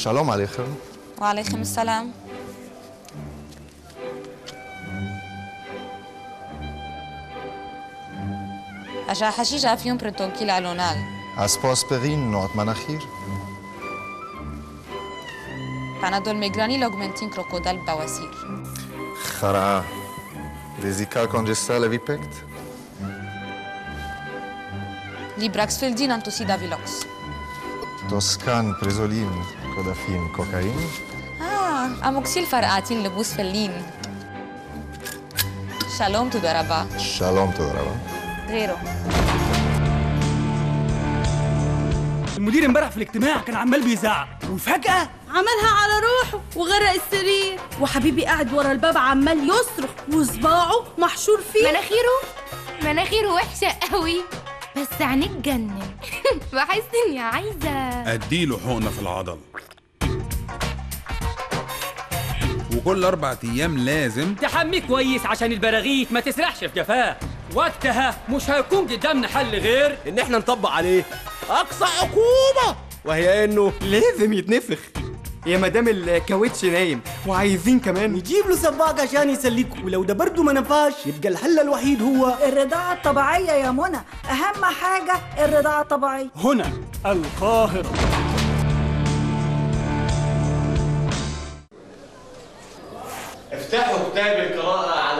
Shalom aleichem. وعليكم السلام. أجا حشيشة فيهم برتوكيل ألونال. Aspo-aspirine, نوع مناخير. بانادول ميغراني لوغمنتين كروكودال بواسير. خرعة. Vesical congestal evipect. ليبراكسفيلدين أنتوسيدا فيلوكس. Toscan, Prizoline, Codafin, cocaïne. أموكسيل فرقاتين لبوسفلين. شالوم تدربا. Shalom تضربة. غيره. المدير امبارح في الاجتماع كان عمال بيزعق وفجأة عملها على روحه وغرق السرير، وحبيبي قاعد ورا الباب عمال يصرخ وصباعه محشور فيه. مناخيره وحشة قوي، بس عينيه تجنن. بحس اني عايزة اديله حقنة في العضل، وكل 4 أيام لازم تحميه كويس عشان البراغيث ما تسرحش في جفاه. وقتها مش هيكون قدامنا حل غير ان احنا نطبق عليه اقصى عقوبة، وهي انه لازم يتنفخ. يا مدام الكاوتش نايم وعايزين كمان نجيب له سباق عشان يسليكوا، ولو ده برضه ما نفعش يبقى الحل الوحيد هو الرضاعة الطبيعية يا منى، أهم حاجة الرضاعة الطبيعية. هنا القاهرة. افتحوا كتاب القراءة